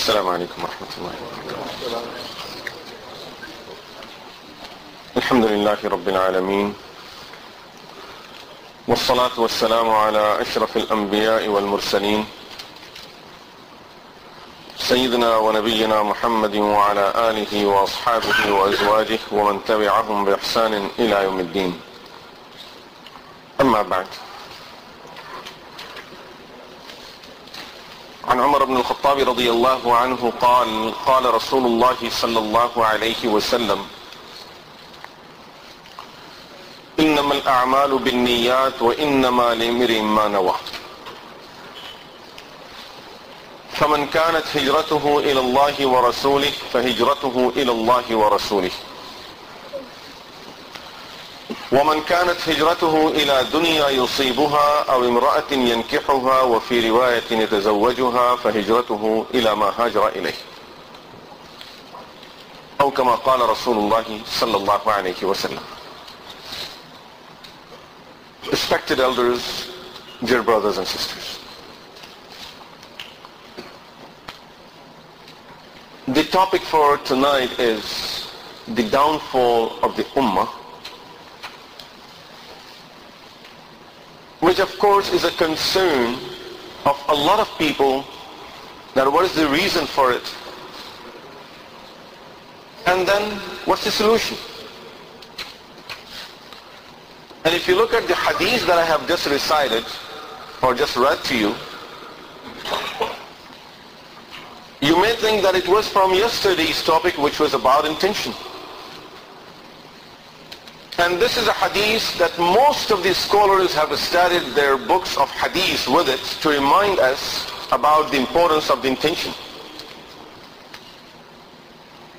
السلام عليكم ورحمة الله وبركاته. الحمد لله رب العالمين، والصلاة والسلام على أشرف الأنبياء والمرسلين سيدنا ونبينا محمد وعلى آله وأصحابه وأزواجه ومن تبعهم بإحسان إلى يوم الدين. أما بعد، عن عمر بن الخطاب رضي الله عنه قال: قال رسول الله صلى الله عليه وسلم: إنما الأعمال بالنيات وإنما لامرئ ما نوى، فمن كانت هجرته إلى الله ورسوله فهجرته إلى الله ورسوله، ومن كانت هجرته إلى دنيا يصيبها أو امرأة ينكحها وفي رواية يتزوجها فهجرته إلى ما هاجر إليه، أو كما قال رسول الله صلى الله عليه وسلم. Respected elders, dear brothers and sisters, the topic for tonight is the downfall of the Ummah, which of course is a concern of a lot of people, that what is the reason for it, and then what's the solution. And if you look at the hadith that I have just recited or just read to you, you may think that it was from yesterday's topic, which was about intention. And this is a hadith that most of the scholars have studied their books of hadith with it to remind us about the importance of the intention.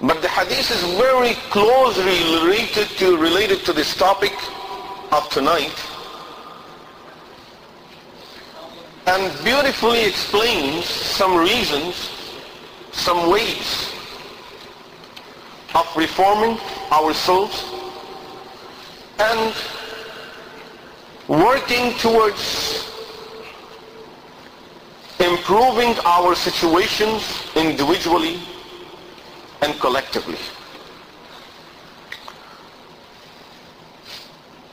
But the hadith is very closely related to this topic of tonight, and beautifully explains some reasons, some ways of reforming ourselves and working towards improving our situations individually and collectively.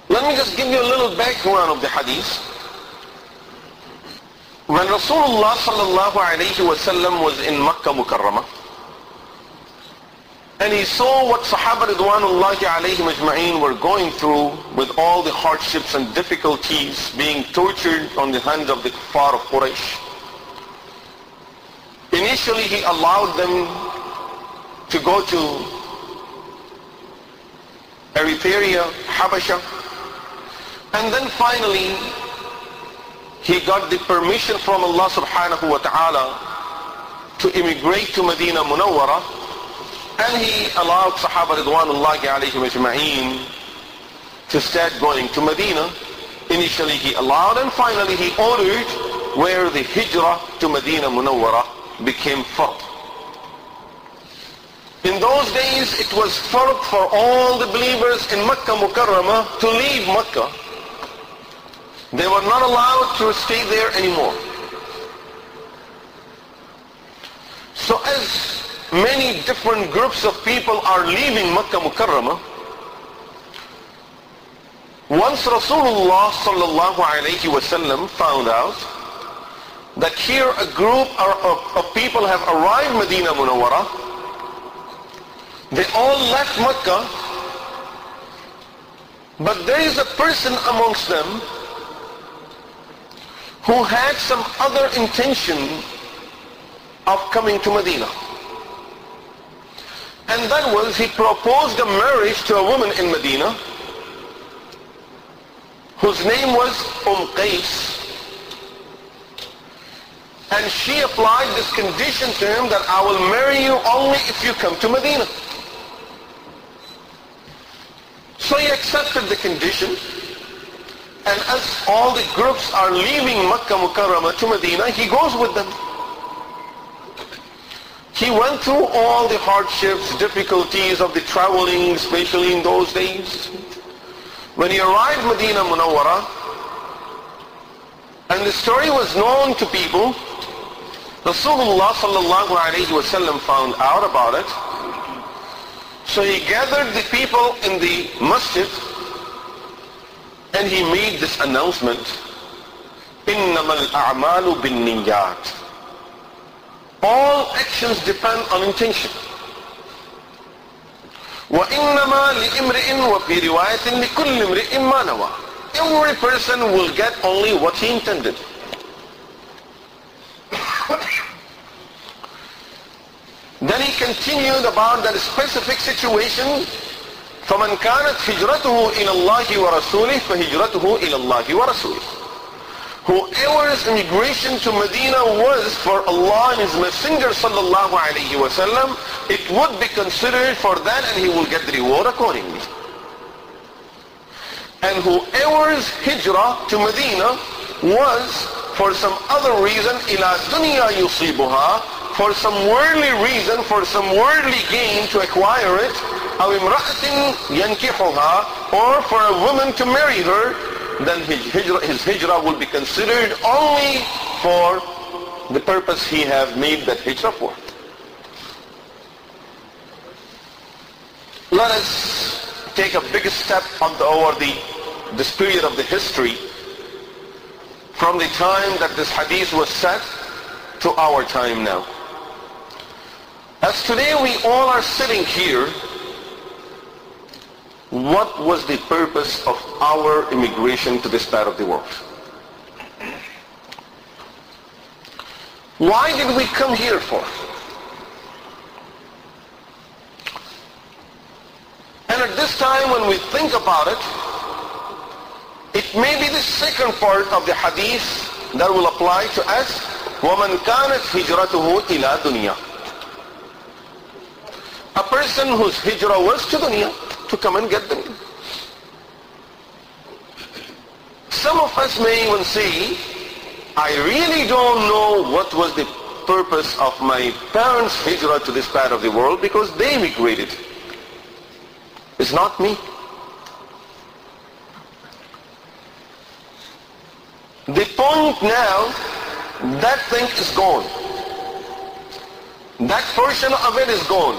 Let me just give you a little background of the hadith. When Rasulullah sallallahu alayhi wa sallam was in Makkah Mukarramah, and he saw what Sahaba Ridwanullahi alayhim ajma'een were going through with all the hardships and difficulties, being tortured on the hands of the kuffar of Quraysh. Initially he allowed them to go to Eritrea, Habasha, and then finally he got the permission from Allah subhanahu wa ta'ala to immigrate to Medina Munawwara, and he allowed Sahaba Ridwanullahi alayhim ajma'een to start going to Medina. Initially he allowed, and finally he ordered, where the hijrah to Medina Munawwara became fard. In those days it was fard for all the believers in Makkah Mukarramah to leave Makkah. They were not allowed to stay there anymore. So as many different groups of people are leaving Makkah Mukarramah, once Rasulullah sallallahu alayhi wa sallam found out that here a group of people have arrived Medina Munawwara, they all left Makkah, but there is a person amongst them who had some other intention of coming to Medina. And that was, he proposed a marriage to a woman in Medina whose name was Qais. And she applied this condition to him, that I will marry you only if you come to Medina. So he accepted the condition. And as all the groups are leaving Makkah Mukarramah to Medina, he goes with them. He went through all the hardships, difficulties of the traveling, especially in those days. When he arrived Medina Munawwara, and the story was known to people, Rasulullah sallallahu alayhi wa sallam found out about it. So he gathered the people in the masjid and he made this announcement, إِنَّمَا الْأَعْمَالُ بِالنِّيَّاتِ. All actions depend on intention. وَإِنَّمَا لِإِمْرِئٍ وَفِي رِوَايَةٍ لِكُلِّ إِمْرِئٍ مَا نَوَى. Every person will get only what he intended. Then he continued about that specific situation. فَمَنْ كَانَتْ هِجْرَتُهُ إِلَى اللَّهِ وَرَسُولِهِ فَهِجْرَتُهُ إِلَى اللَّهِ وَرَسُولِهِ. Whoever's immigration to Medina was for Allah and His Messenger sallallahu alayhi wa sallam, it would be considered for that and he will get the reward accordingly. And whoever's hijrah to Medina was for some other reason, إِلَى دُنْيَا يُصِيبُهَا, for some worldly reason, for some worldly gain to acquire it, أَوْ إِمْرَأَةٍ يَنْكِحُهَا, or for a woman to marry her, then his hijrah will be considered only for the purpose he have made that hijrah for. Let us take a big step over this period of the history from the time that this hadith was said to our time now. As today we all are sitting here, what was the purpose of our immigration to this part of the world? Why did we come here for? And at this time when we think about it, it may be the second part of the hadith that will apply to us. وَمَنْ كَانَتْ هِجْرَتُهُ إِلَى دُنْيَا. A person whose hijrah was to dunya, to come and get them. Some of us may even say, I really don't know what was the purpose of my parents' hijrah to this part of the world because they immigrated. It's not me. The point now, that thing is gone. That portion of it is gone.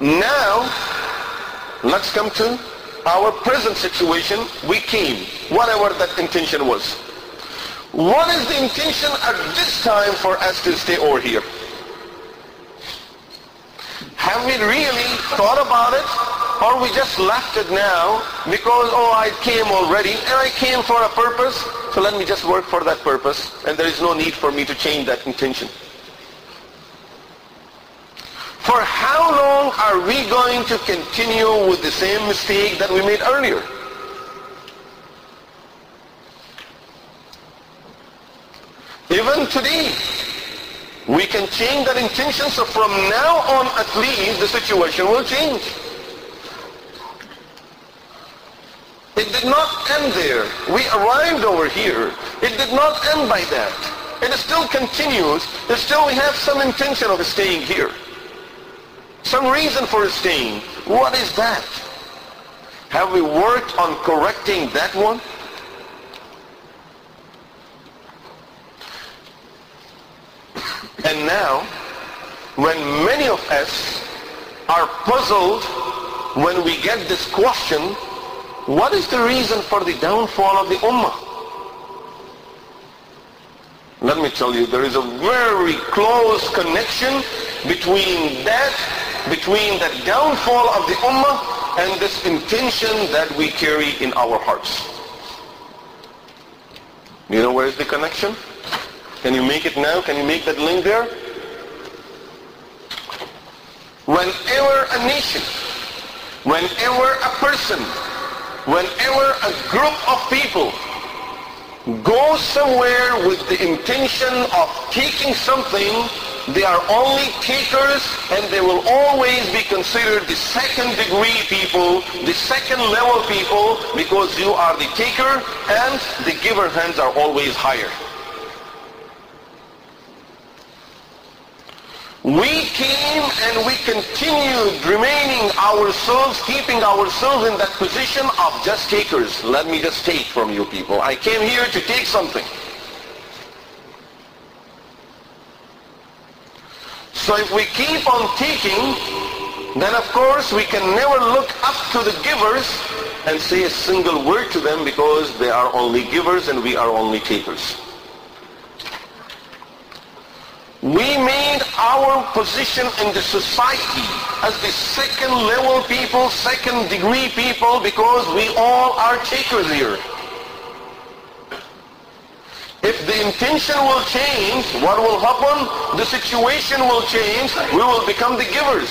Now, let's come to our present situation. We came, whatever that intention was. What is the intention at this time for us to stay over here? Have we really thought about it? Or we just left it now because, oh, I came already and I came for a purpose, so let me just work for that purpose and there is no need for me to change that intention. For how long are we going to continue with the same mistake that we made earlier? Even today, we can change that intention, so from now on at least the situation will change. It did not end there. We arrived over here. It did not end by that. It still continues. Still we have some intention of staying here. Some reason for staying. What is that? Have we worked on correcting that one? And now, when many of us are puzzled when we get this question, what is the reason for the downfall of the Ummah? Let me tell you, there is a very close connection between the downfall of the Ummah and this intention that we carry in our hearts. You know where is the connection? Can you make it now? Can you make that link there? Whenever a nation, whenever a person, whenever a group of people go somewhere with the intention of taking something, they are only takers and they will always be considered the second degree people, the second level people, because you are the taker and the giver hands are always higher. We came and we continued remaining ourselves, keeping ourselves in that position of just takers. Let me just take from you people. I came here to take something. So if we keep on taking, then of course we can never look up to the givers and say a single word to them, because they are only givers and we are only takers. We made our position in the society as the second level people, second degree people, because we all are takers here. If the intention will change, what will happen? The situation will change. We will become the givers.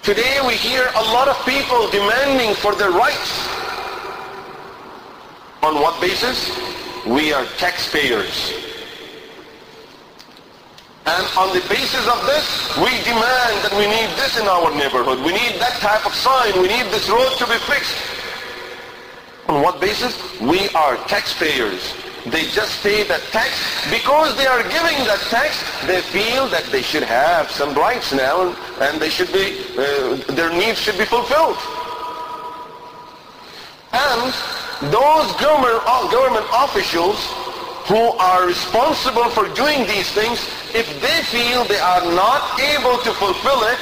Today we hear a lot of people demanding for their rights. On what basis? We are taxpayers. And on the basis of this, we demand that we need this in our neighborhood. We need that type of sign. We need this road to be fixed. On what basis? We are taxpayers. They just pay that tax. Because they are giving that tax, they feel that they should have some rights now, and they should be, their needs should be fulfilled. And those government officials who are responsible for doing these things, if they feel they are not able to fulfill it,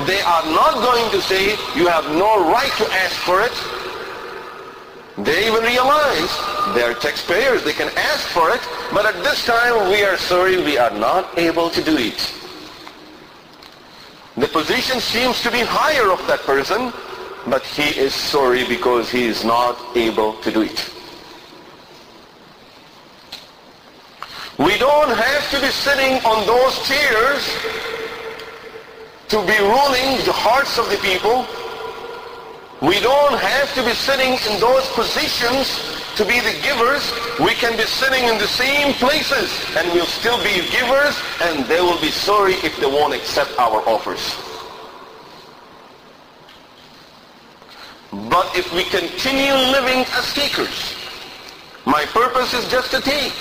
they are not going to say, you have no right to ask for it. They even realize they are taxpayers, they can ask for it, but at this time we are sorry, we are not able to do it. The position seems to be higher of that person, but he is sorry because he is not able to do it. We don't have to be sitting on those chairs to be ruling the hearts of the people. We don't have to be sitting in those positions to be the givers. We can be sitting in the same places and we'll still be givers, and they will be sorry if they won't accept our offers. But if we continue living as takers, my purpose is just to take.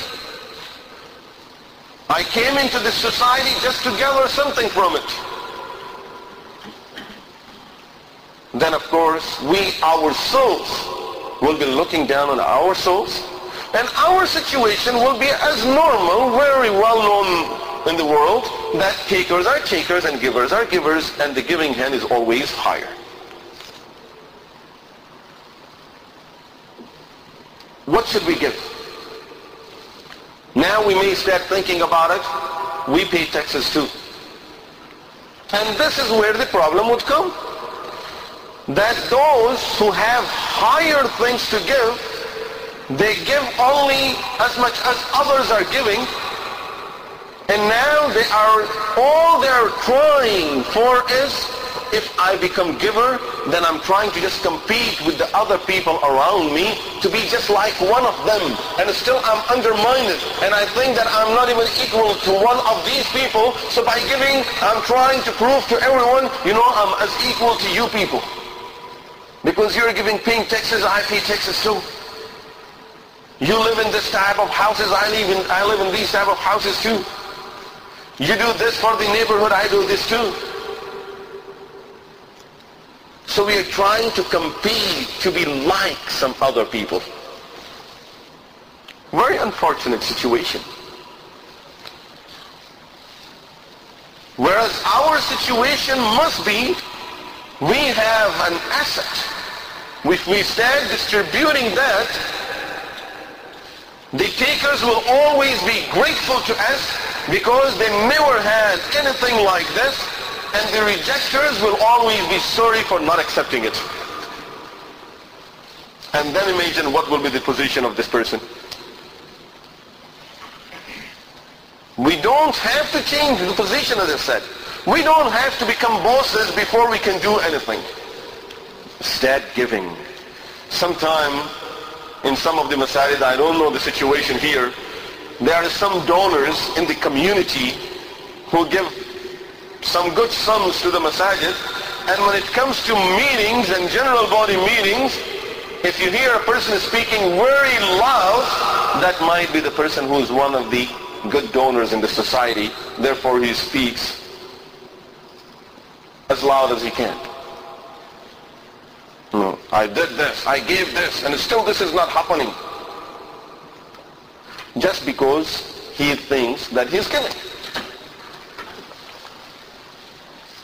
I came into this society just to gather something from it. Then of course we ourselves will be looking down on ourselves, and our situation will be as normal, very well known in the world, that takers are takers and givers are givers, and the giving hand is always higher. What should we give? Now we may start thinking about it. We pay taxes too. And this is where the problem would come. That those who have higher things to give, they give only as much as others are giving. And now all they are trying for is, if I become giver, then I'm trying to just compete with the other people around me to be just like one of them. And still I'm undermined. And I think that I'm not even equal to one of these people. So by giving, I'm trying to prove to everyone, I'm as equal to you people. Because you're paying taxes, I pay taxes too. You live in this type of houses, I live in these type of houses too. You do this for the neighborhood, I do this too. So we are trying to compete to be like some other people. Very unfortunate situation. Whereas our situation must be, we have an asset. If we start distributing that, the takers will always be grateful to us because they never had anything like this, and the rejectors will always be sorry for not accepting it. And then imagine what will be the position of this person. We don't have to change the position, as I said. We don't have to become bosses before we can do anything. Start giving. Sometime in some of the masajid, I don't know the situation here, there are some donors in the community who give some good sums to the masajid, and when it comes to meetings and general body meetings, if you hear a person speaking very loud, that might be the person who is one of the good donors in the society. Therefore he speaks as loud as he can. I did this, I gave this, and still this is not happening. just because he thinks that he's giving.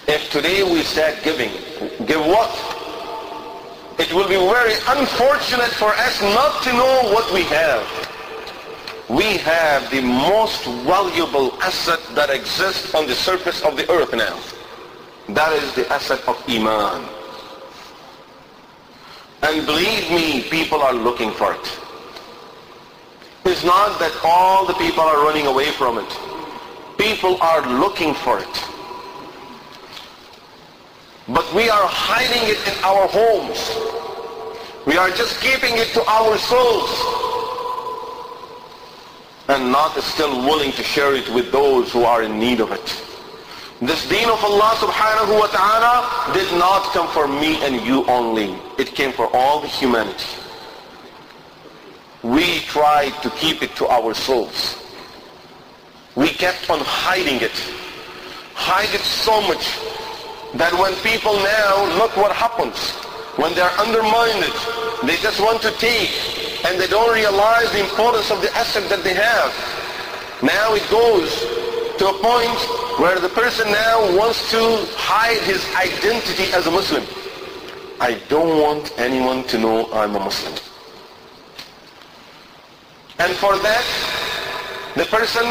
If today we start giving, give what? It will be very unfortunate for us not to know what we have. We have the most valuable asset that exists on the surface of the earth now. That is the asset of Iman. And believe me, people are looking for it. It's not that all the people are running away from it. People are looking for it. But we are hiding it in our homes. We are just keeping it to ourselves and not still willing to share it with those who are in need of it. This deen of Allah subhanahu wa ta'ala did not come for me and you only. It came for all the humanity. We tried to keep it to ourselves. We kept on hiding it. Hide it so much that when people now, look what happens. When they're undermined, they just want to take and they don't realize the importance of the asset that they have. Now it goes to a point where the person now wants to hide his identity as a Muslim. I don't want anyone to know I'm a Muslim. And for that, the person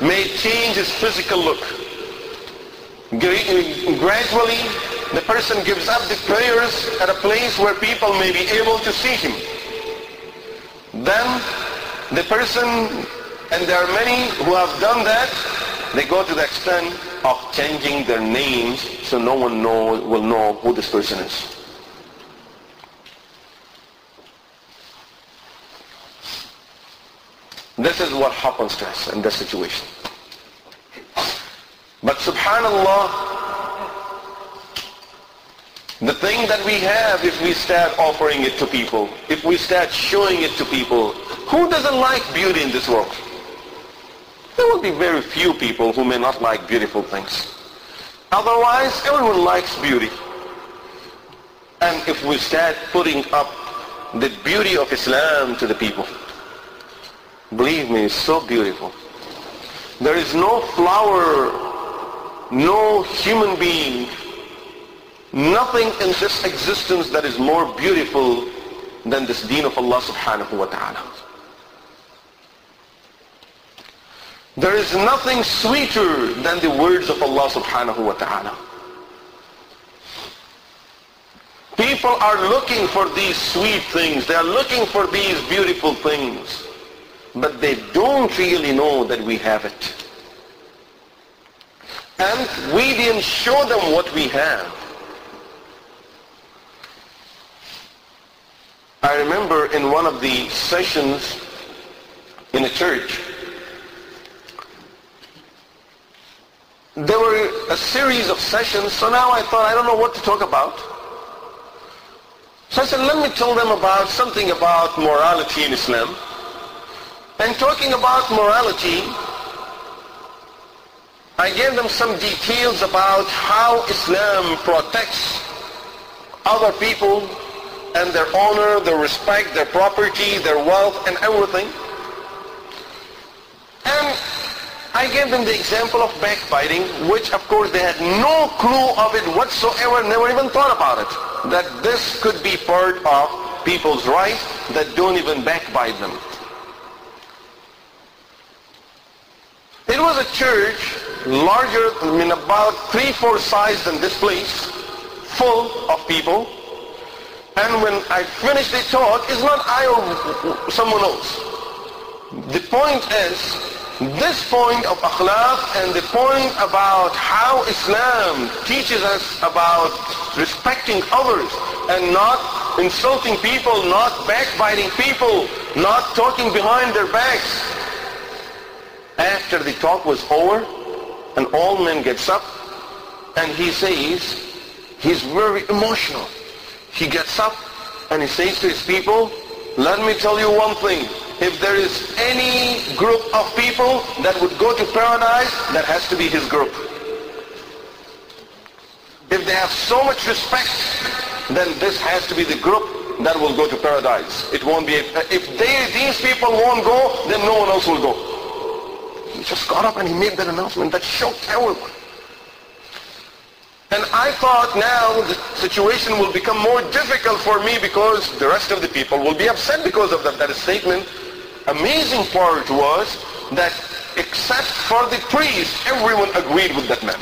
may change his physical look. Gradually, the person gives up the prayers at a place where people may be able to see him. Then the person, and there are many who have done that, they go to the extent of changing their names so no one will know who this person is. This is what happens to us in this situation. But subhanallah, the thing that we have, if we start offering it to people, if we start showing it to people, who doesn't like beauty in this world? There will be very few people who may not like beautiful things. Otherwise, everyone likes beauty. And if we start putting up the beauty of Islam to the people, believe me, it's so beautiful. There is no flower, no human being, nothing in this existence that is more beautiful than this deen of Allah subhanahu wa ta'ala. There is nothing sweeter than the words of Allah subhanahu wa ta'ala. People are looking for these sweet things. They are looking for these beautiful things. But they don't really know that we have it. And we didn't show them what we have. I remember in one of the sessions in a church, there were a series of sessions, so now I thought, I don't know what to talk about. So I said, let me tell them about something about morality in Islam. And talking about morality, I gave them some details about how Islam protects other people and their honor, their respect, their property, their wealth, and everything. And I gave them the example of backbiting, which of course they had no clue of it whatsoever, never even thought about it, that this could be part of people's right that don't even backbite them. It was a church larger, about 3-4 size than this place, full of people. And when I finished the talk, it's not I or someone else. The point is, this point of akhlaq and the point about how Islam teaches us about respecting others and not insulting people, not backbiting people, not talking behind their backs. After the talk was over, an old man gets up and he says, he's very emotional. He gets up and he says to his people, let me tell you one thing. If there is any group of people that would go to paradise, that has to be his group. If they have so much respect, then this has to be the group that will go to paradise. It won't be, if these people won't go, then no one else will go. He just got up and he made that announcement that shocked everyone. And I thought now the situation will become more difficult for me because the rest of the people will be upset because of that statement. Amazing part was that except for the priest, everyone agreed with that man.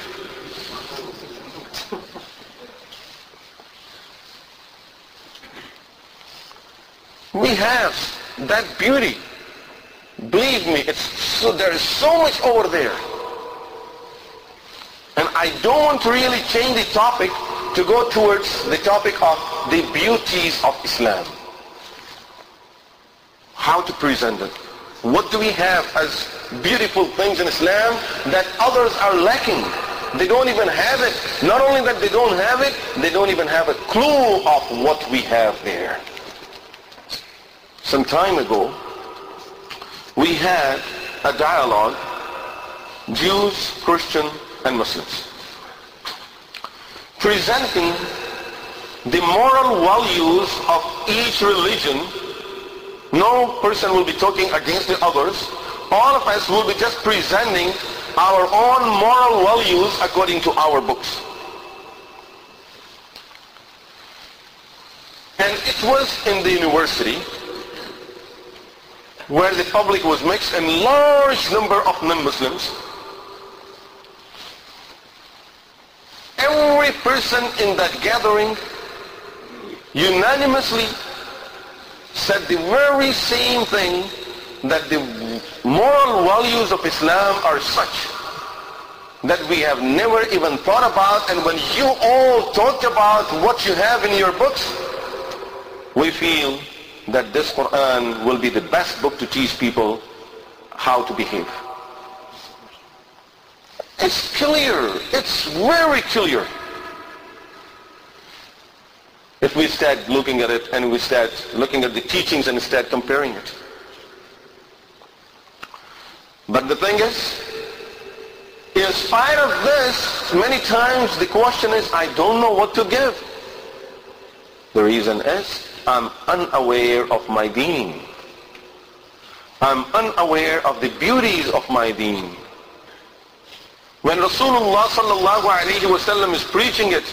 We have that beauty. Believe me, there is so much over there. And I don't want to really change the topic to go towards the topic of the beauties of Islam. How to present it. What do we have as beautiful things in Islam that others are lacking? They don't even have it. Not only that they don't have it, they don't even have a clue of what we have there. Some time ago, we had a dialogue, Jews, Christians, and Muslims, presenting the moral values of each religion. No person will be talking against the others. All of us will be just presenting our own moral values according to our books. And it was in the university where the public was mixed and large number of non-Muslims. Every person in that gathering unanimously said the very same thing, that the moral values of Islam are such that we have never even thought about, and when you all talked about what you have in your books, we feel that this Quran will be the best book to teach people how to behave. It's clear. It's very clear. If we start looking at it and we start looking at the teachings and start comparing it. But the thing is, in spite of this, many times the question is, I don't know what to give. The reason is, I'm unaware of my deen. I'm unaware of the beauties of my deen. When Rasulullah sallallahu alayhi wa sallam is preaching it,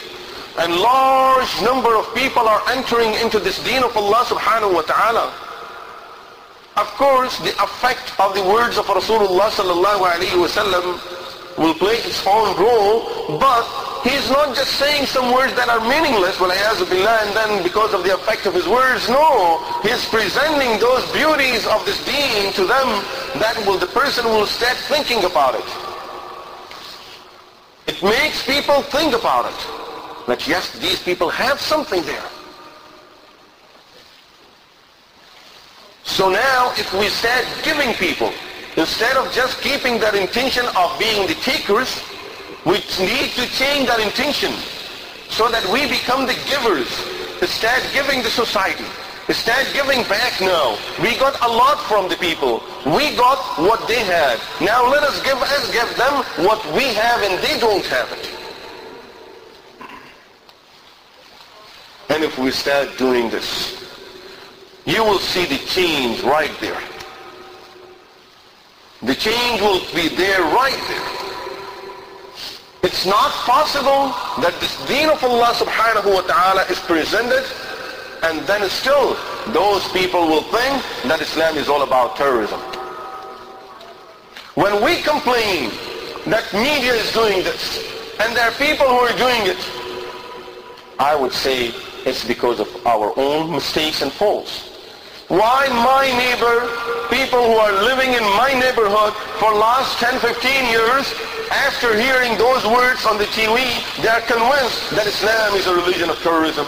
and large number of people are entering into this deen of Allah subhanahu wa ta'ala, of course the effect of the words of Rasulullah sallallahu alayhi wa sallam will play its own role, but he's not just saying some words that are meaningless, and then because of the effect of his words, no, he's presenting those beauties of this deen to them that the person will start thinking about it. It makes people think about it. That yes, these people have something there. So now if we start giving people, instead of just keeping that intention of being the takers, we need to change that intention so that we become the givers. Start giving the society. Start giving back now. We got a lot from the people. We got what they had. Now let us give them what we have and they don't have it. And if we start doing this, you will see the change right there. The change will be there right there. It's not possible that this deen of Allah subhanahu wa ta'ala is presented and then still those people will think that Islam is all about terrorism. When we complain that media is doing this and there are people who are doing it, I would say it's because of our own mistakes and faults. Why my neighbor, people who are living in my neighborhood for last 10, 15 years, after hearing those words on the TV, they are convinced that Islam is a religion of terrorism,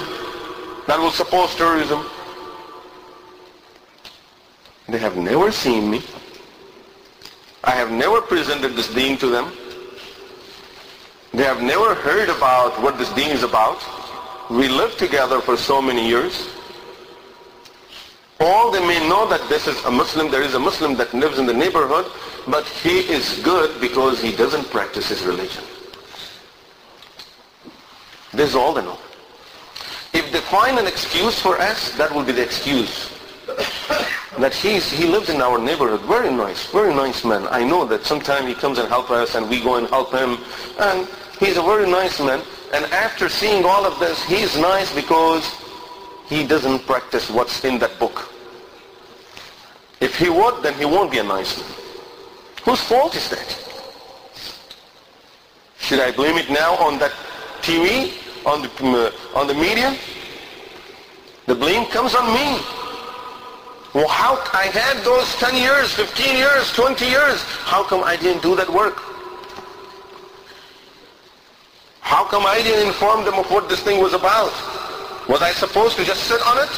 that will support terrorism. They have never seen me. I have never presented this deen to them. They have never heard about what this deen is about. We lived together for so many years. All they may know that this is a Muslim, there is a Muslim that lives in the neighborhood, but he is good because he doesn't practice his religion. This is all they know. If if they find an excuse for us, that will be the excuse. That he lives in our neighborhood, very nice man. I know that sometimes he comes and helps us and we go and help him. And he's a very nice man. And after seeing all of this, he's nice because he doesn't practice what's in that book. If he would, then he won't be a nice man. Whose fault is that? Should I blame it now on that TV, on the media? The blame comes on me. Well, how I had those 10 years, 15 years, 20 years. How come I didn't do that work? How come I didn't inform them of what this thing was about? Was I supposed to just sit on it?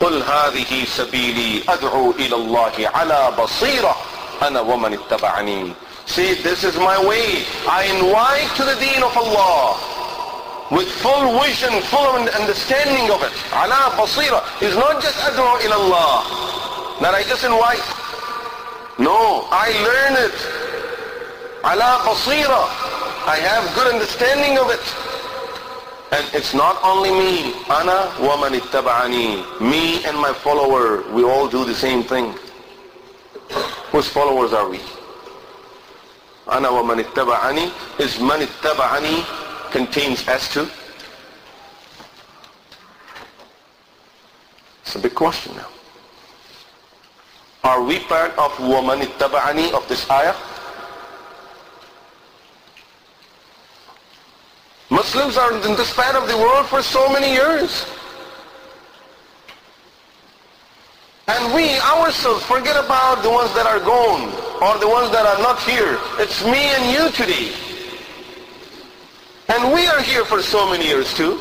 قُلْ هَذِهِ سَبِيلِي أَدْعُو إِلَى اللَّهِ عَلَى بَصِيرَةٍ أَنَا وَمَنِ اتَّبَعَنِي. See, this is my way. I invite to the deen of Allah with full vision, full understanding of it. Ala basira is not just ad'u ila Allah, that I just invite. No, I learn it. Ala basira, I have good understanding of it. And it's not only me. Ana wa man ittaba'ani. Me and my follower, we all do the same thing. Whose followers are we? Ana wa man ittaba'ani. Is man ittaba'ani contains S2? It's a big question now. Are we part of wa man ittaba'ani of this ayah? Muslims are in this part of the world for so many years. And we ourselves forget about the ones that are gone or the ones that are not here. It's me and you today. And we are here for so many years too.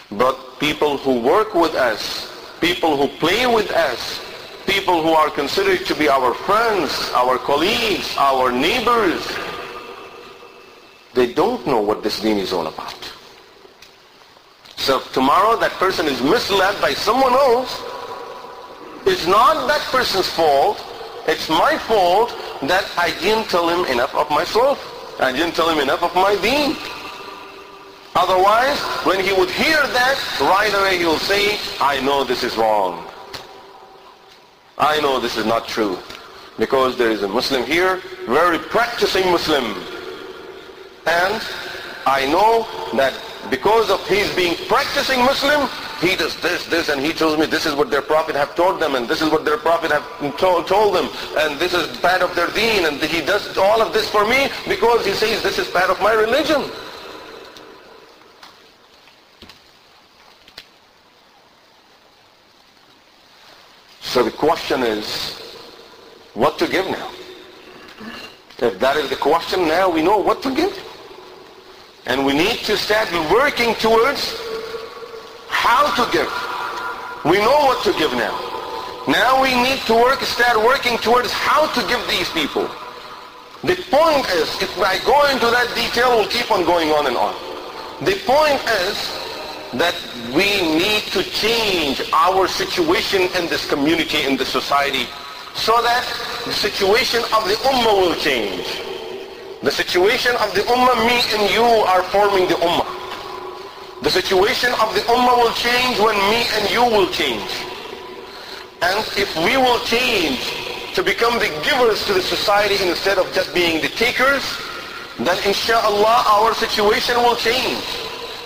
But people who work with us, people who play with us, people who are considered to be our friends, our colleagues, our neighbors, they don't know what this deen is all about. So if tomorrow that person is misled by someone else, it's not that person's fault, it's my fault that I didn't tell him enough of myself. I didn't tell him enough of my deen. Otherwise, when he would hear that, right away he will say, I know this is wrong. I know this is not true. Because there is a Muslim here, very practicing Muslim. And I know that because of his being practicing Muslim, he does this, and he tells me this is what their Prophet have taught them, and this is what their Prophet have told them, and this is part of their deen, and he does all of this for me because he says this is part of my religion. So the question is, what to give now? If that is the question, now we know what to give. And we need to start working towards how to give. We know what to give now. Now we need to start working towards how to give these people. The point is, if I go into that detail, we'll keep on going on and on. The point is that we need to change our situation in this community, in this society, so that the situation of the Ummah will change. The situation of the Ummah, me and you are forming the Ummah. The situation of the Ummah will change when me and you will change. And if we will change to become the givers to the society instead of just being the takers, then inshallah our situation will change.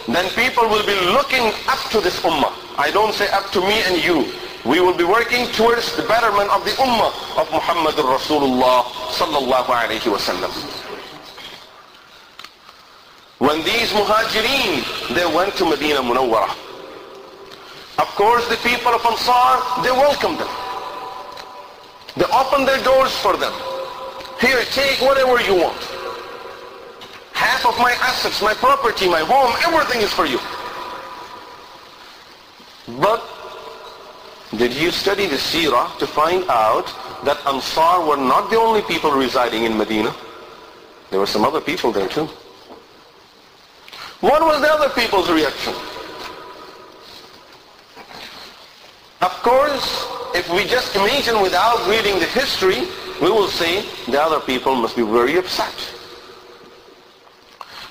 Then people will be looking up to this Ummah. I don't say up to me and you. We will be working towards the betterment of the Ummah of Muhammadur Rasulullah sallallahu alayhi wa sallam. When these muhajirin, they went to Medina Munawwarah. Of course, the people of Ansar, they welcomed them. They opened their doors for them. Here, take whatever you want. Half of my assets, my property, my home, everything is for you. But did you study the seerah to find out that Ansar were not the only people residing in Medina? There were some other people there too. What was the other people's reaction? Of course, if we just imagine without reading the history, we will say the other people must be very upset.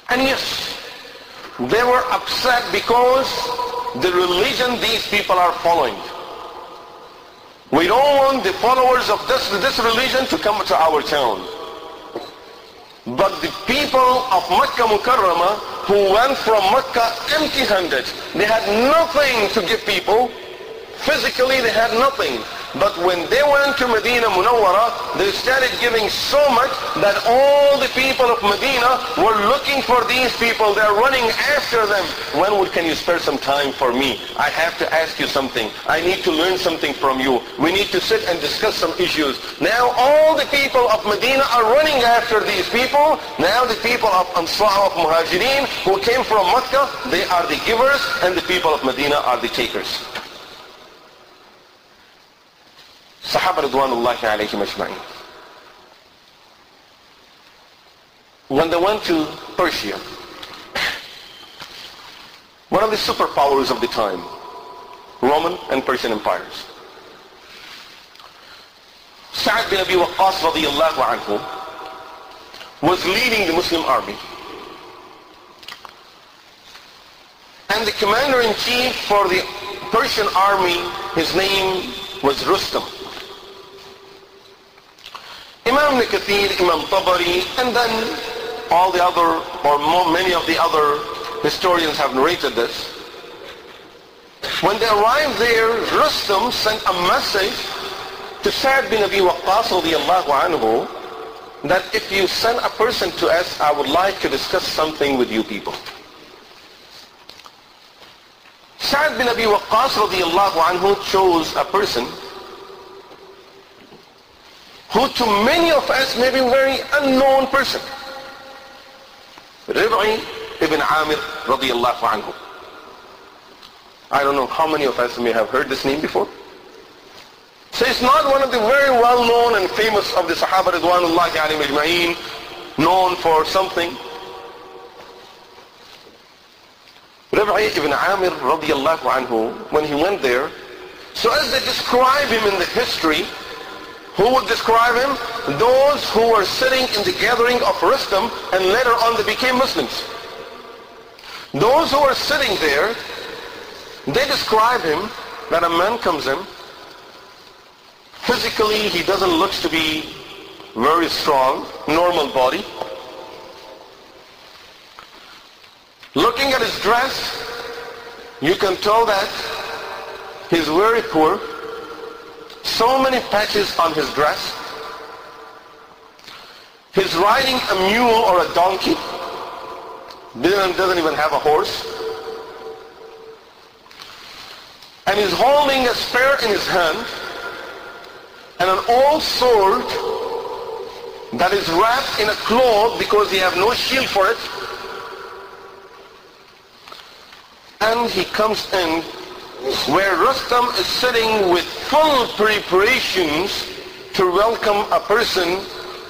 And yes, They were upset because the religion these people are following. We don't want the followers of this religion to come to our town. But the people of Makkah Mukarramah who went from Makkah empty-handed, they had nothing to give people. Physically they had nothing. But when they went to Medina Munawwara, they started giving so much that all the people of Medina were looking for these people. They're running after them. Can you spare some time for me? I have to ask you something. I need to learn something from you. We need to sit and discuss some issues. Now all the people of Medina are running after these people. Now the people of Ansar, of Muhajirin, who came from Makkah, they are the givers, and the people of Medina are the takers. Sahaba Ridwanullahi alayhim ajma'in. When they went to Persia, one of the superpowers of the time, Roman and Persian empires, Sa'ad bin Abi Waqqas radiyallahu anhu was leading the Muslim army. And the commander-in-chief for the Persian army, his name was Rustam. Imam Ibn Kathir, Imam Tabari, and then all the other, many of the other historians have narrated this. When they arrived there, Rustam sent a message to Sa'ad bin Abi Waqqas radiyallahu anhu that if you send a person to us, I would like to discuss something with you people. Sa'ad bin Abi Waqqas radiyallahu anhu chose a person who to many of us may be a very unknown person. Rib'i ibn Amir radiyallahu anhu. I don't know how many of us may have heard this name before. So it's not one of the very well-known and famous of the Sahaba Ridwanullahi alayhim ajma'in, known for something. Rib'i ibn Amir radiyallahu anhu, when he went there, so as they describe him in the history, who would describe him? Those who were sitting in the gathering of Rustam and later on they became Muslims. Those who were sitting there, they describe him that a man comes in. Physically he doesn't look to be very strong, normal body. Looking at his dress, you can tell that he's very poor. So many patches on his dress. He's riding a mule or a donkey. Doesn't even have a horse. And he's holding a spear in his hand and an old sword that is wrapped in a cloth because he have no shield for it. And he comes in where Rustam is sitting with full preparations to welcome a person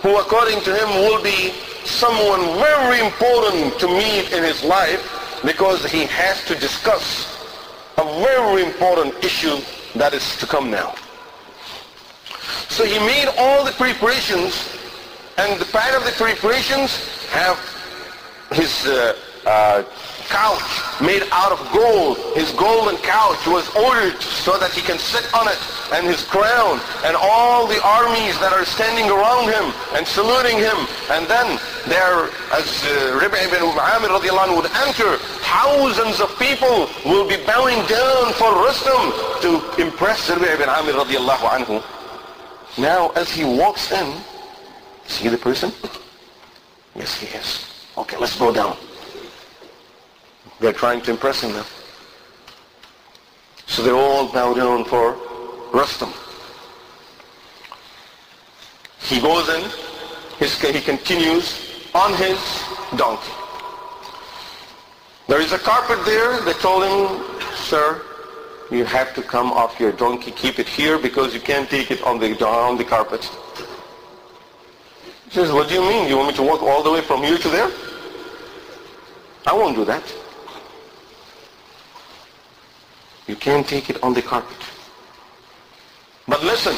who according to him will be someone very important to meet in his life because he has to discuss a very important issue that is to come now. So he made all the preparations, and the part of the preparations have his couch made out of gold. His golden couch was ordered so that he can sit on it, and his crown, and all the armies that are standing around him and saluting him. And then there, as Rib'i ibn Amir radiallahu anhu would enter, thousands of people will be bowing down for Rustam to impress Rib'i ibn Amir radiallahu anhu. Now as he walks in, see the person? Yes, he is. Okay, let's go down. They're trying to impress him now. So they all bow down for Rustam. He goes in, he continues on his donkey. There is a carpet there. They told him, sir, you have to come off your donkey, keep it here because you can't take it on the carpet. He says, what do you mean? You want me to walk all the way from here to there? I won't do that. You can't take it on the carpet. But listen,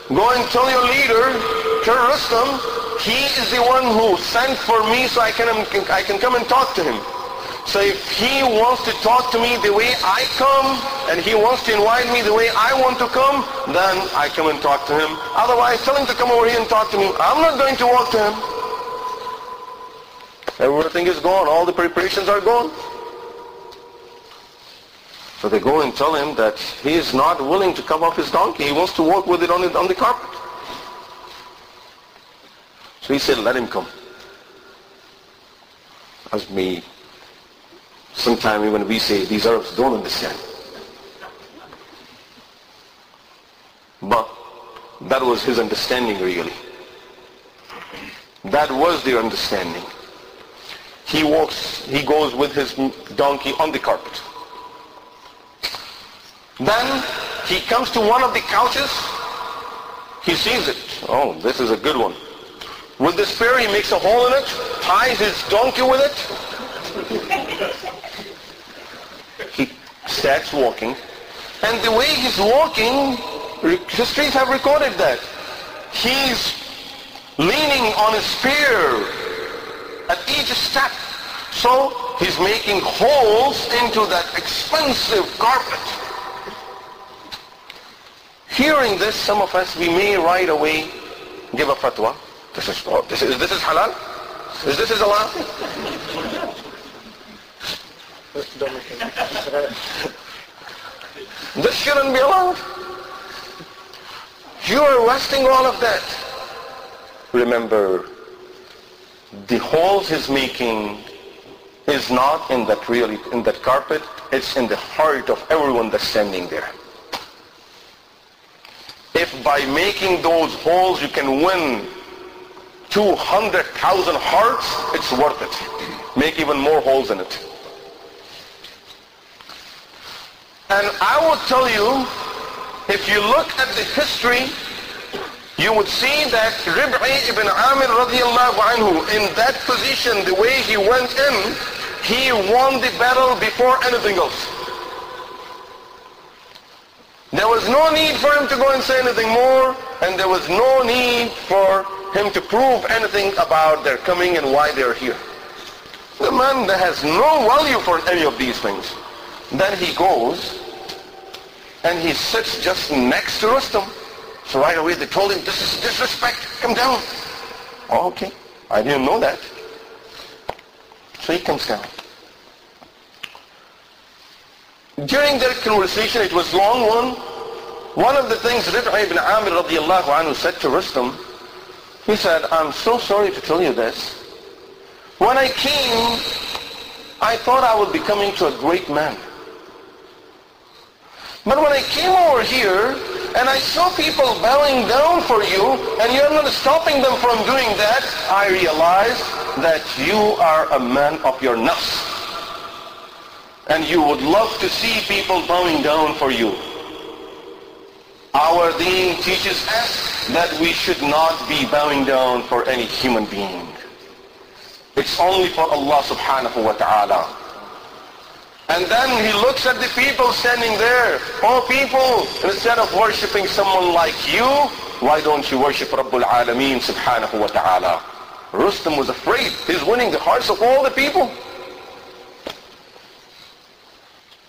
go and tell your leader, tell Rustam, he is the one who sent for me so I can come and talk to him. So if he wants to talk to me the way I come, and he wants to invite me the way I want to come, then I come and talk to him. Otherwise, tell him to come over here and talk to me. I'm not going to walk to him. Everything is gone. All the preparations are gone. So they go and tell him that he is not willing to come off his donkey. He wants to walk with it on the carpet. So he said, let him come. As me, sometimes when we say these Arabs don't understand. But that was his understanding really. That was their understanding. He goes with his donkey on the carpet. Then he comes to one of the couches. He sees it. Oh, this is a good one. With the spear he makes a hole in it, ties his donkey with it. He starts walking. And the way he's walking, histories have recorded that. He's leaning on his spear at each step. So he's making holes into that expensive carpet. Hearing this, some of us, we may right away give a fatwa. This is halal? Is this allowed? This shouldn't be allowed. You are wasting all of that. Remember, the holes he's making is not in that carpet, it's in the heart of everyone that's standing there. If by making those holes you can win 200,000 hearts, it's worth it. Make even more holes in it. And I will tell you, if you look at the history, you would see that Rib'i ibn Amir radiallahu anhu, in that position, the way he went in, he won the battle before anything else. There was no need for him to go and say anything more, and there was no need for him to prove anything about their coming and why they're here. The man that has no value for any of these things. Then he goes and he sits just next to Rustam. So right away they told him, this is disrespect, come down. Oh, okay, I didn't know that. So he comes down. During their conversation, it was long one. One of the things Rib'i ibn Amir radiallahu anhu said to Rustam, he said, I'm so sorry to tell you this. When I came, I thought I would be coming to a great man. But when I came over here, and I saw people bowing down for you, and you're not stopping them from doing that, I realized that you are a man of your nafs. And you would love to see people bowing down for you. Our deen teaches us that we should not be bowing down for any human being. It's only for Allah subhanahu wa ta'ala. And then he looks at the people standing there. Oh people, instead of worshipping someone like you, why don't you worship Rabbul Alameen subhanahu wa ta'ala? Rustam was afraid. He's winning the hearts of all the people.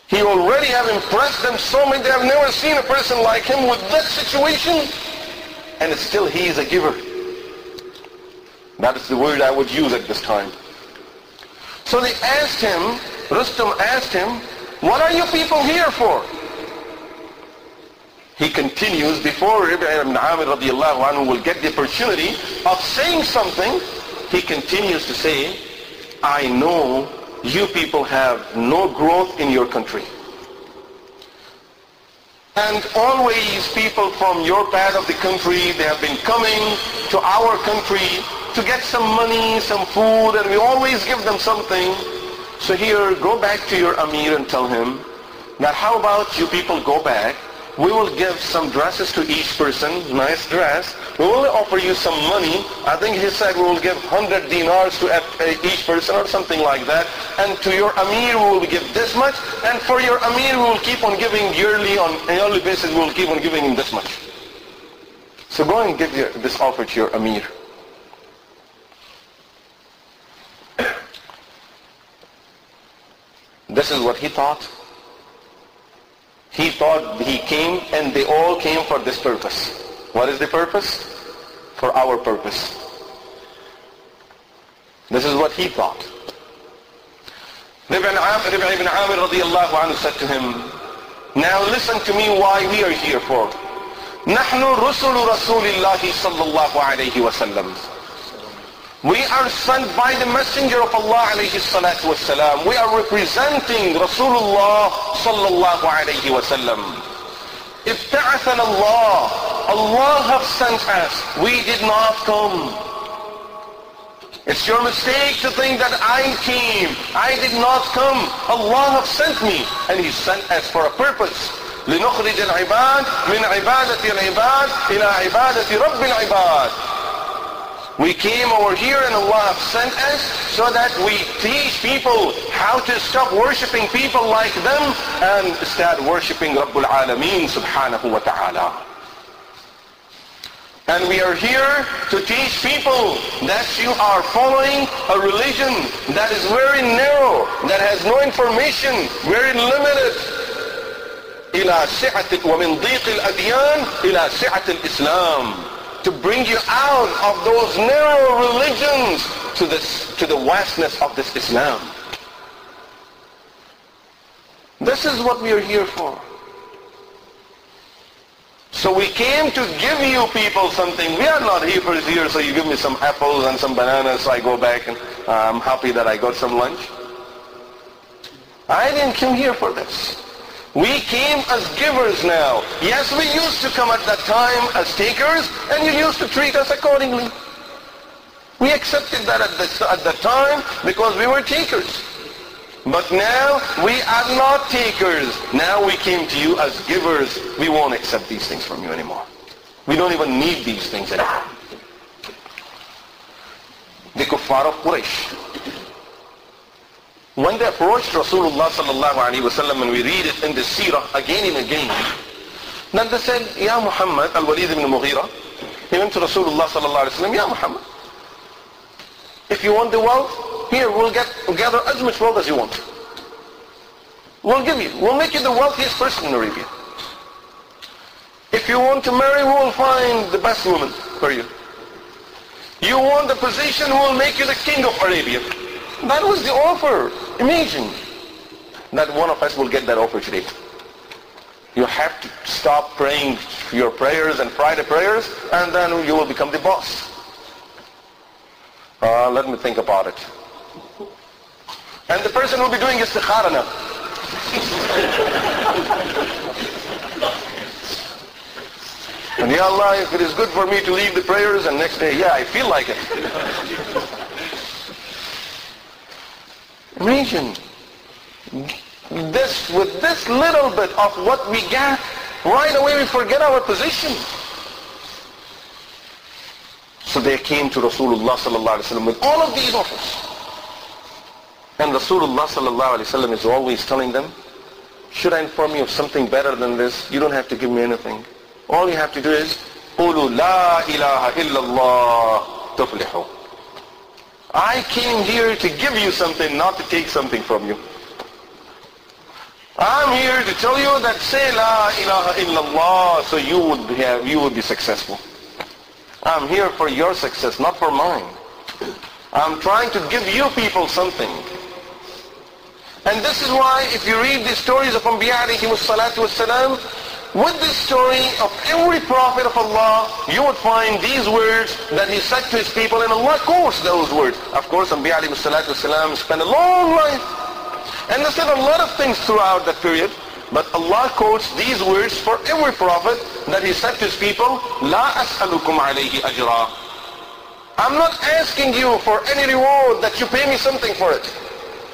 He already have impressed them so much. They have never seen a person like him with that situation. And still he is a giver. That is the word I would use at this time. So they asked him, Rustam asked him, what are you people here for? He continues, before Rib'i ibn Amir radiallahu anhu will get the opportunity of saying something, he continues to say, I know you people have no growth in your country. And always people from your part of the country, they have been coming to our country to get some money, some food, and we always give them something. So here, go back to your Amir and tell him that how about you people go back, we will give some dresses to each person, nice dress. We will offer you some money. I think he said we will give 100 dinars to each person or something like that. And to your Amir we will give this much. And for your Amir we will keep on giving yearly, on an yearly basis we will keep on giving him this much. So go and give this offer to your Amir. This is what he thought. He thought he came and they all came for this purpose. What is the purpose? For our purpose. This is what he thought. Ibn Amir radiallahu anhu said to him, now listen to me why we are here for. نحن رسل رسول الله صلى الله عليه وسلم. We are sent by the messenger of Allah alayhi salatu wasalam. We are representing Rasulullah sallallahu alayhi wasallam. ابتعثنا Allah. Allah have sent us. We did not come. It's your mistake to think that I came. I did not come. Allah have sent me. And He sent us for a purpose. لنخرج العباد من عبادة العباد إلى عبادة رب العباد. We came over here and Allah have sent us so that we teach people how to stop worshipping people like them and start worshipping Rabbul Alameen subhanahu wa ta'ala. And we are here to teach people that you are following a religion that is very narrow, that has no information, very limited. إلى سعة ومن ضيق الأديان إلى سعة الإسلام. To bring you out of those narrow religions to the vastness of this Islam. This is what we are here for. So we came to give you people something. We are not here so you give me some apples and some bananas so I go back and I'm happy that I got some lunch. I didn't come here for this. We came as givers now. Yes, we used to come at that time as takers, and you used to treat us accordingly. We accepted that at the time because we were takers. But now we are not takers. Now we came to you as givers. We won't accept these things from you anymore. We don't even need these things anymore. The kuffar of Quraysh. When they approached Rasulullah sallallahu alaihi wasallam, and we read it in the seerah again and again, then they said, Ya Muhammad, Al-Walid ibn Mughira, he went to Rasulullah sallallahu alaihi wasallam, Ya Muhammad, if you want the wealth, here we'll gather as much wealth as you want. We'll give you, we'll make you the wealthiest person in Arabia. If you want to marry, we'll find the best woman for you. You want the position, we'll make you the king of Arabia. That was the offer. Imagine that one of us will get that offer today. You have to stop praying your prayers and Friday prayers, and then you will become the boss. Let me think about it. And the person will be doing istikhara now. And Ya Allah, if it is good for me to leave the prayers, and next day, yeah, I feel like it. Imagine this, with this little bit of what we get, right away we forget our position. So they came to Rasulullah sallallahu alaihi wasallam with all of these offers. And Rasulullah sallallahu alaihi wasallam is always telling them, should I inform you of something better than this? You don't have to give me anything. All you have to do is, قُولُوا لَا إِلَهَ إِلَّا اللَّهُ تُفْلِحُوا. I came here to give you something, not to take something from you. I'm here to tell you that say La ilaha illallah, so you would be successful. I'm here for your success, not for mine. I'm trying to give you people something. And this is why if you read the stories of Anbiya alayhimus salatu wassalam, with this story of every prophet of Allah, you would find these words that he said to his people, and Allah quotes those words. Of course, Anbiya alayhi salatu wasalam spent a long life, and they said a lot of things throughout that period, but Allah quotes these words for every prophet that he said to his people, La as'alukum alayhi ajra. I'm not asking you for any reward that you pay me something for it.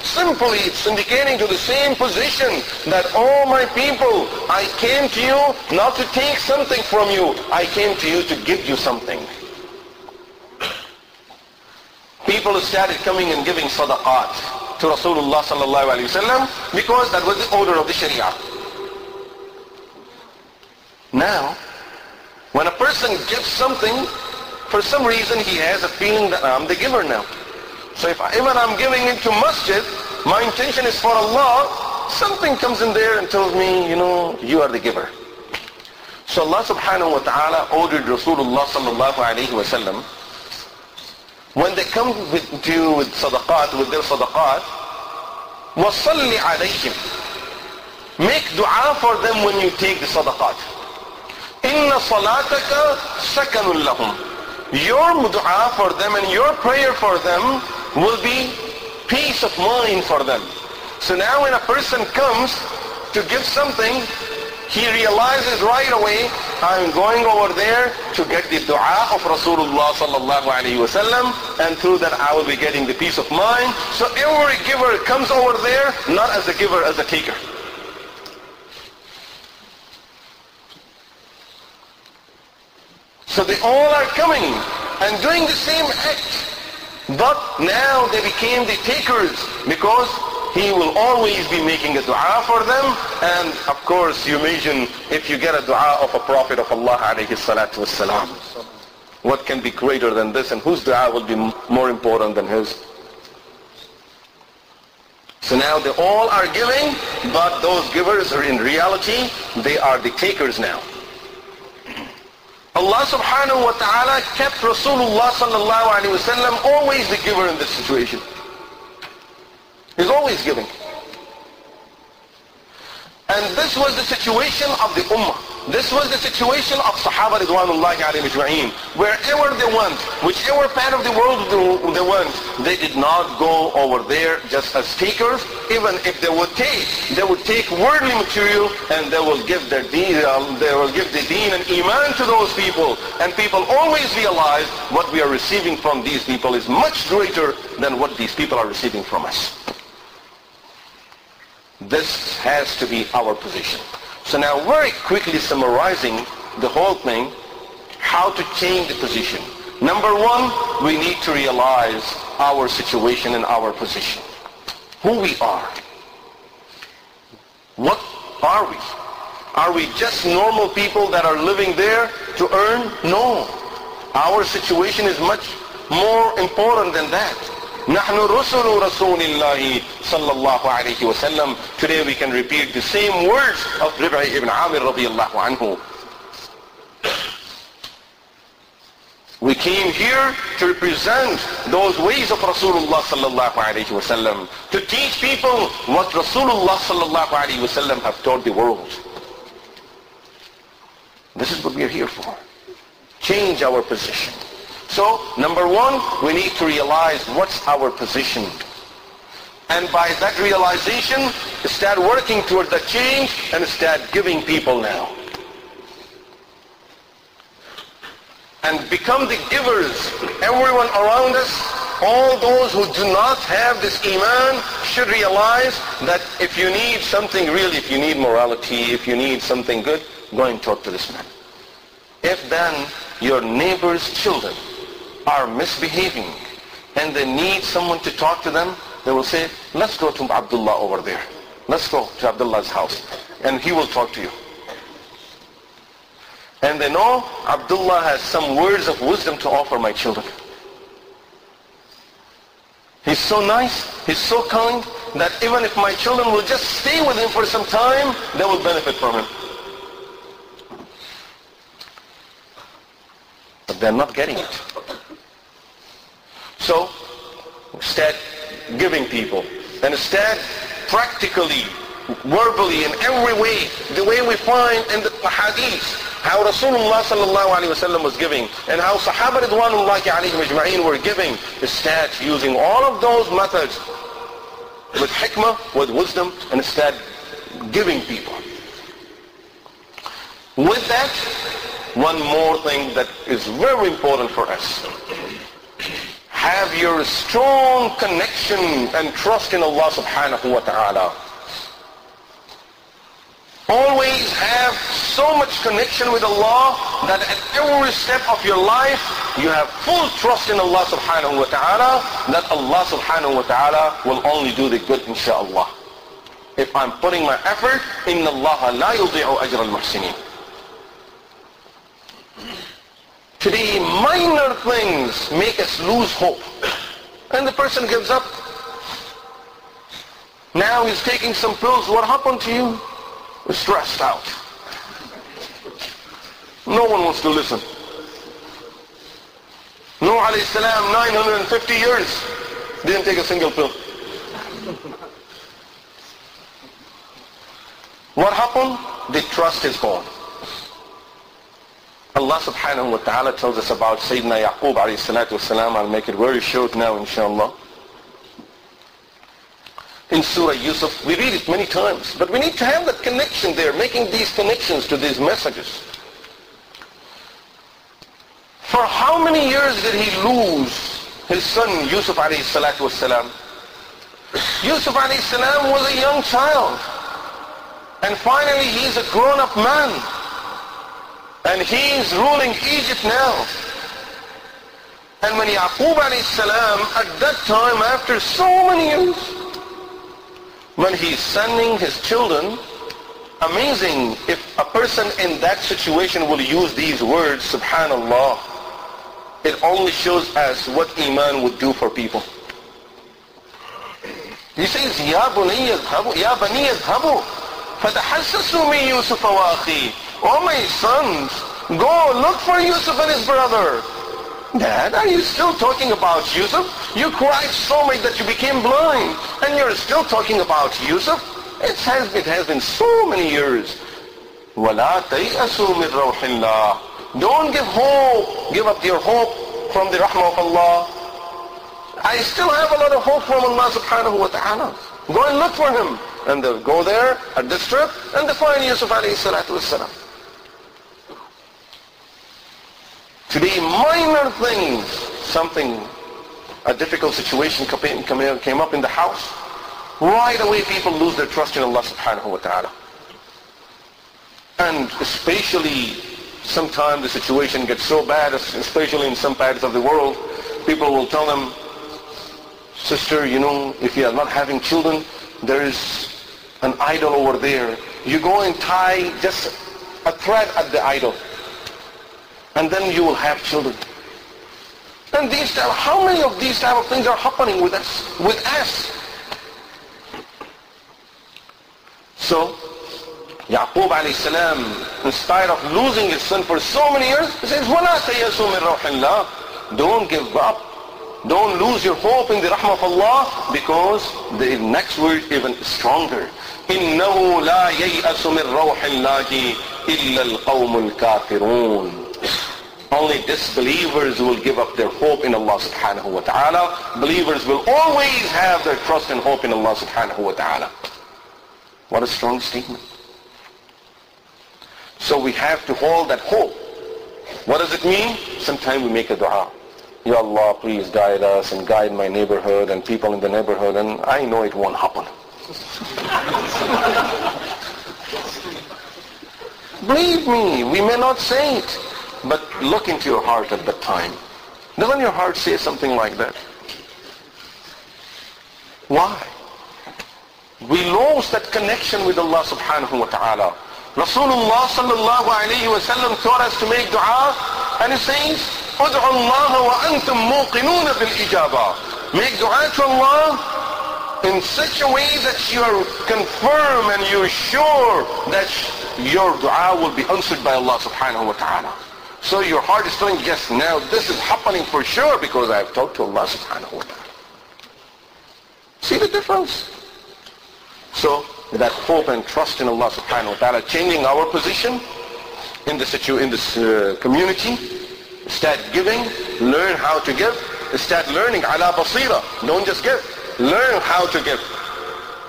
Simply, it's indicating to the same position that all my people, I came to you not to take something from you. I came to you to give you something. People started coming and giving sadaqat to Rasulullah sallallahu alaihi wasallam because that was the order of the Sharia. Now, when a person gives something, for some reason he has a feeling that I'm the giver now. So if ever I'm giving it to masjid, my intention is for Allah, something comes in there and tells me, you are the giver. So Allah subhanahu wa ta'ala ordered Rasulullah sallallahu alayhi wa sallam, when they come to you with sadaqat, with their sadaqat, وَصَلِّ عَلَيْهِمْ, make dua for them when you take the sadaqat. إِنَّ صَلَاتَكَ سَكَنٌ لَهُمْ. Your dua for them and your prayer for them will be peace of mind for them. So now when a person comes to give something, he realizes right away, I'm going over there to get the dua of Rasulullah sallallahu alayhi wa sallam, and through that I will be getting the peace of mind. So every giver comes over there, not as a giver, as a taker. So they all are coming and doing the same act. But now they became the takers, because he will always be making a dua for them. And of course, you imagine if you get a dua of a Prophet of Allah alayhi salatu wassalam, what can be greater than this, and whose dua will be more important than his? So now they all are giving, but those givers are in reality, they are the takers now. Allah subhanahu wa ta'ala kept Rasulullah sallallahu alayhi wa sallam always the giver in this situation. He's always giving. And this was the situation of the Ummah. This was the situation of Sahaba ridwanullahi alayhim ajma'een. Wherever they went, whichever part of the world they went, they did not go over there just as takers. Even if they would take worldly material, and they will give their deen, they will give the deen and iman to those people. And people always realize what we are receiving from these people is much greater than what these people are receiving from us. This has to be our position. So now, very quickly summarizing the whole thing, how to change the position. Number one, we need to realize our situation and our position. Who we are. What are we? Are we just normal people that are living there to earn? No. Our situation is much more important than that. نحن رسل رسول الله صلى الله عليه وسلم. Today we can repeat the same words of Rib'i ibn Amir radiyallahu anhu. We came here to represent those ways of Rasulullah sallallahu alayhi wasallam, to teach people what Rasulullah sallallahu alayhi wasallam have taught the world. This is what we are here for. Change our position. So, number one, we need to realize what's our position. And by that realization, start working towards that change and start giving people now. And become the givers. Everyone around us, all those who do not have this iman, should realize that if you need something really, if you need morality, if you need something good, go and talk to this man. If then your neighbor's children are misbehaving and they need someone to talk to them, they will say, let's go to Abdullah over there. Let's go to Abdullah's house and he will talk to you. And they know Abdullah has some words of wisdom to offer my children. He's so nice, he's so kind, that even if my children will just stay with him for some time, they will benefit from him. But they're not getting it. So, instead giving people, and instead practically, verbally, in every way, the way we find in the hadith, how Rasulullah sallallahu alayhi wa sallam was giving, and how Sahaba ridwanullahi alayhim ajma'een were giving, instead using all of those methods with hikmah, with wisdom, and instead giving people. With that, one more thing that is very important for us. Have your strong connection and trust in Allah subhanahu wa ta'ala. Always have so much connection with Allah that at every step of your life you have full trust in Allah subhanahu wa ta'ala, that Allah subhanahu wa ta'ala will only do the good, inshaAllah. If I'm putting my effort, إِنَّ اللَّهَ لَا يُضِيعُ أَجْرَ الْمُحْسِنِينَ. Today, minor things make us lose hope. And the person gives up. Now he's taking some pills. What happened to you? We're stressed out. No one wants to listen. Nuh alayhi salam, 950 years, didn't take a single pill. What happened? The trust is gone. Allah subhanahu wa ta'ala tells us about Sayyidina Yaqub alayhi salatu wasalam. I'll make it very short now, inshallah. In Surah Yusuf, we read it many times, but we need to have that connection there, making these connections to these messages. For how many years did he lose his son Yusuf alayhi salatu wasalam? Yusuf alayhi salam was a young child. And finally he's a grown-up man. And he's ruling Egypt now. And when Yaqub alayhi salam, at that time, after so many years, when he's sending his children, amazing if a person in that situation will use these words, subhanallah, it only shows us what iman would do for people. He says, Ya bunayya adhabu, Ya bani adhabu, fatahassasu min Yusuf wa akhi. Oh my sons, go look for Yusuf and his brother. Dad, are you still talking about Yusuf? You cried so much that you became blind, and you're still talking about Yusuf? It has been so many years. وَلَا تَيْأَسُوا مِنْ رَوْحِ اللَّهِ. Don't give up your hope from the rahmah of Allah. I still have a lot of hope from Allah subhanahu wa ta'ala. Go and look for him. And they'll go there at this trip and they find Yusuf alayhi salatu wassalam. Today, minor things, a difficult situation came up in the house, right away people lose their trust in Allah subhanahu wa ta'ala. And especially, sometimes the situation gets so bad, especially in some parts of the world, people will tell them, sister, if you are not having children, there is an idol over there. You go and tie just a thread at the idol, and then you will have children. And how many of these type of things are happening with us? So, Yaqub alayhi salam, in spite of losing his son for so many years, he says, وَلَا تَيَسُوا مِنْ رَوْحِ اللَّهِ. Don't give up. Don't lose your hope in the rahmah of Allah, because the next word is even stronger. إِنَّهُ لَا يَيْأَسُ مِنْ رَوْحِ اللَّهِ إِلَّا الْقَوْمُ الْكَافِرُونَ. Only disbelievers will give up their hope in Allah subhanahu wa ta'ala. Believers will always have their trust and hope in Allah subhanahu wa ta'ala. What a strong statement. So we have to hold that hope. What does it mean? Sometimes we make a dua. Ya Allah, please guide us and guide my neighborhood and people in the neighborhood, and I know it won't happen. Believe me, we may not say it, but look into your heart at that time. Doesn't your heart say something like that? Why? We lost that connection with Allah subhanahu wa ta'ala. Rasulullah sallallahu alayhi wa sallam taught us to make dua, and he says, ادعوا الله وأنتم موقنون بالإجابة. Make dua to Allah in such a way that you are confirmed and you're sure that your dua will be answered by Allah subhanahu wa ta'ala. So your heart is saying, yes, now this is happening for sure because I have talked to Allah subhanahu wa ta'ala. See the difference? So that hope and trust in Allah subhanahu wa ta'ala, changing our position in this community. Start giving, learn how to give. Start learning ala basira. Don't just give. Learn how to give.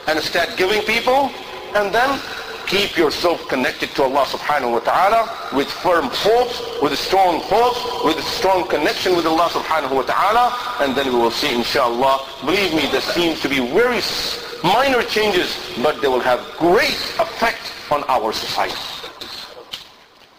And start giving people, and then keep yourself connected to Allah subhanahu wa ta'ala with firm hopes, with strong hopes, with a strong connection with Allah subhanahu wa ta'ala, and then we will see inshallah. Believe me, there seems to be very minor changes, but they will have great effect on our society.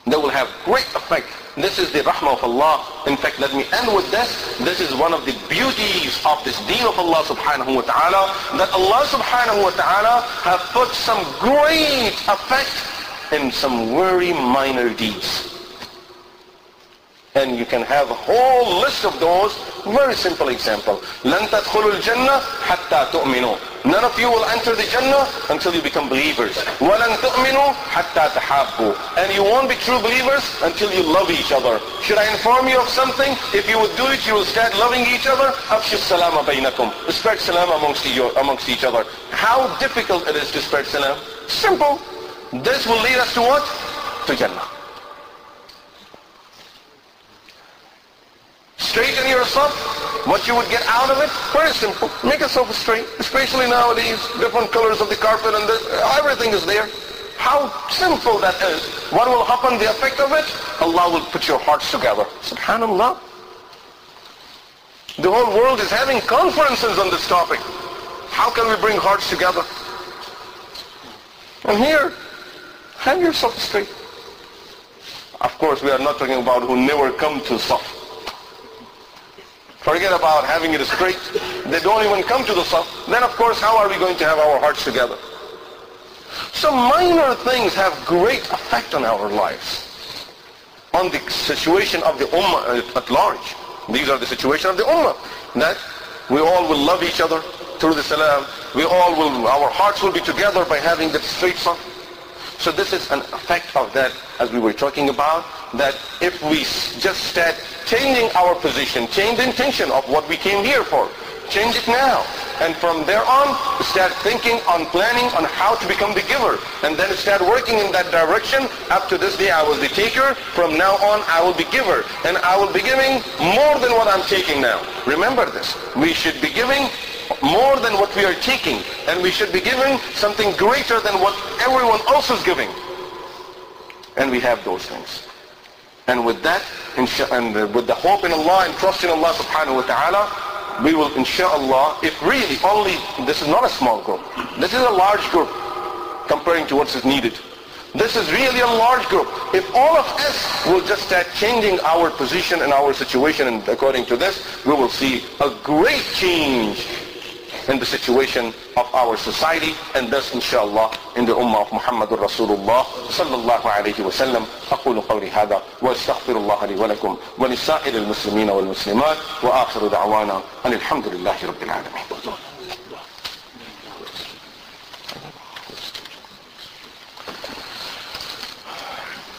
They will have great effect. This is the rahmah of Allah. In fact, let me end with this. This is one of the beauties of this deen of Allah subhanahu wa ta'ala, that Allah subhanahu wa ta'ala have put some great effect in some very minor deeds. And you can have a whole list of those. Very simple example. لَن تَدْخُلُوا الْجَنَّةِ حَتَّى تُؤْمِنُوا. None of you will enter the Jannah until you become believers. وَلَن تُؤْمِنُوا حَتَّى تَحَابُّوا. And you won't be true believers until you love each other. Should I inform you of something? If you would do it, you will start loving each other. أَفْشُوا السَّلَامَ بَيْنَكُمْ. Spread salam amongst each other. How difficult it is to spread salam? Simple. This will lead us to what? To Jannah. Straighten your saf. What you would get out of it? Very simple. Make yourself straight. Especially nowadays, different colors of the carpet and everything is there. How simple that is. What will happen, the effect of it? Allah will put your hearts together. Subhanallah. The whole world is having conferences on this topic. How can we bring hearts together? And here, have yourself straight. Of course, we are not talking about who never come to saf. Forget about having it straight. They don't even come to the saf. Then of course, how are we going to have our hearts together? So minor things have great effect on our lives. On the situation of the Ummah at large. These are the situation of the Ummah. That we all will love each other through the salam. Our hearts will be together by having that straight saf. So this is an effect of that, as we were talking about, that if we just start changing our position, change the intention of what we came here for, change it now. And from there on, start thinking on planning on how to become the giver. And then start working in that direction. Up to this day I was the taker. From now on I will be giver. And I will be giving more than what I'm taking now. Remember this. We should be giving more than what we are taking, and we should be giving something greater than what everyone else is giving. And we have those things. And with that, and with the hope in Allah and trust in Allah subhanahu wa ta'ala, we will inshaAllah, if really only, this is not a small group, this is a large group comparing to what is needed. This is really a large group. If all of us will just start changing our position and our situation, and according to this, we will see a great change in the situation of our society, and thus inshallah in the ummah of Muhammadur Rasulullah sallallahu alayhi wa sallam. أقول قولي هذا وأستغفر الله لي ولكم ولسائر المسلمين والمسلمات وآخر دعوانا أن الحمد لله رب العالمين.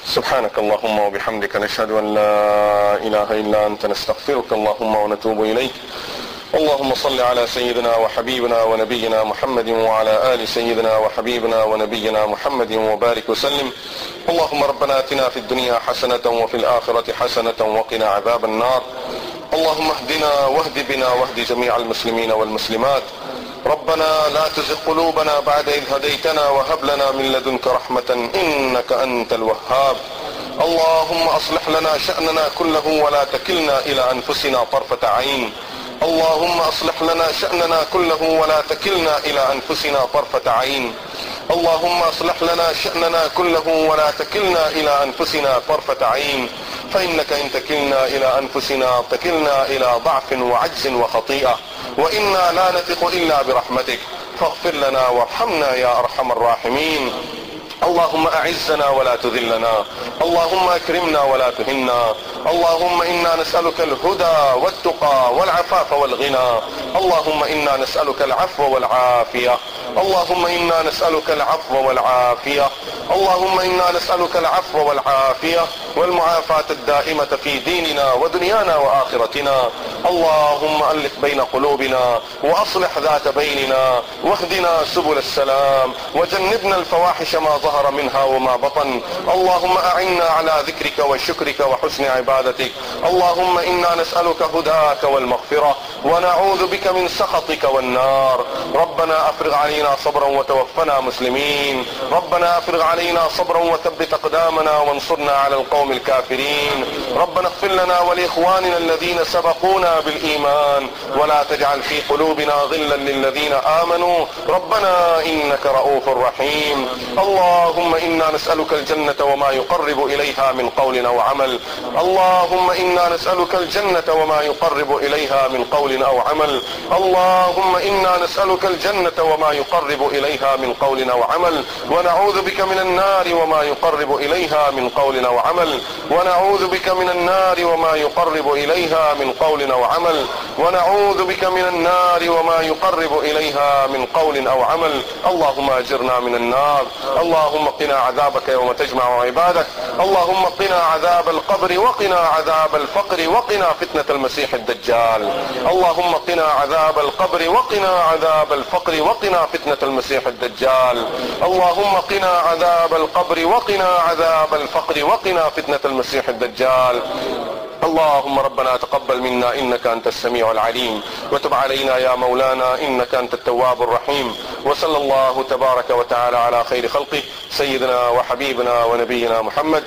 سبحانك اللهم وبحمدك نشهد أن لا إله إلا أنت نستغفرك اللهم ونتوب إليك. اللهم صل على سيدنا وحبيبنا ونبينا محمد وعلى آل سيدنا وحبيبنا ونبينا محمد وبارك وسلم. اللهم ربنا آتنا في الدنيا حسنة وفي الآخرة حسنة وقنا عذاب النار. اللهم اهدنا واهد بنا واهد جميع المسلمين والمسلمات. ربنا لا تزغ قلوبنا بعد إذ هديتنا وهب لنا من لدنك رحمة إنك أنت الوهاب. اللهم أصلح لنا شأننا كله ولا تكلنا إلى أنفسنا طرفة عين. اللهم أصلح لنا شأننا كله ولا تكلنا إلى أنفسنا طرفة عين. اللهم أصلح لنا شأننا كله ولا تكلنا إلى أنفسنا طرفة عين. فإنك إن تكلنا إلى أنفسنا تكلنا إلى ضعف وعجز وخطيئة، وإنا لا نثق إلا برحمتك، فاغفر لنا وارحمنا يا أرحم الراحمين. اللهم أعزنا ولا تذلنا، اللهم أكرمنا ولا تهنا. اللهم إنا نسألك الهدى والتقى والعفاف والغنى. اللهم إنا نسألك العفو والعافية. اللهم إنا نسألك العفو والعافية. اللهم إنا نسألك العفو والعافية والمعافاة الدائمة في ديننا ودنيانا وآخرتنا. اللهم ألف بين قلوبنا وأصلح ذات بيننا واهدنا سبل السلام وجنبنا الفواحش ما ظهر منها وما بطن. اللهم أعنا على ذكرك وشكرك وحسن عبادتك. اللهم إنا نسألك هداك والمغفرة ونعوذ بك من سخطك والنار. ربنا أفرغ علينا صبرا وتوفنا مسلمين. ربنا أفرغ علينا صبرا وثبت أقدامنا وانصرنا على القوم الكافرين. ربنا اغفر لنا ولإخواننا الذين سبقونا بالإيمان ولا تجعل في قلوبنا غلا للذين آمنوا ربنا إنك رؤوف رحيم. اللهم إنا نسألك الجنة وما يقرب إليها من قول أو عمل. اللهم إنا نسألك الجنة وما يقرب إليها من قول أو عمل. اللهم إنا نسألك الجنة وما يقرب إليها من قول أو عمل ونعوذ بك من النار وما يقرب إليها من قول أو عمل. عمل، ونعوذ بك من النار وما يقرب إليها من قول أو عمل، ونعوذ بك من النار وما يقرب إليها من قول أو عمل. اللهم أجرنا من النار. اللهم قنا عذابك يوم تجمع عبادك. اللهم قنا عذاب القبر، وقنا عذاب الفقر، وقنا فتنة المسيح الدجال. اللهم قنا عذاب القبر، وقنا عذاب الفقر، وقنا فتنة المسيح الدجال. اللهم قنا عذاب القبر، وقنا عذاب الفقر، وقنا فتنة المسيح الدجال. اللهم ربنا تقبل منا إنك أنت السميع العليم، وتب علينا يا مولانا إنك أنت التواب الرحيم. وصلى الله تبارك وتعالى على خير خلقه سيدنا وحبيبنا ونبينا محمد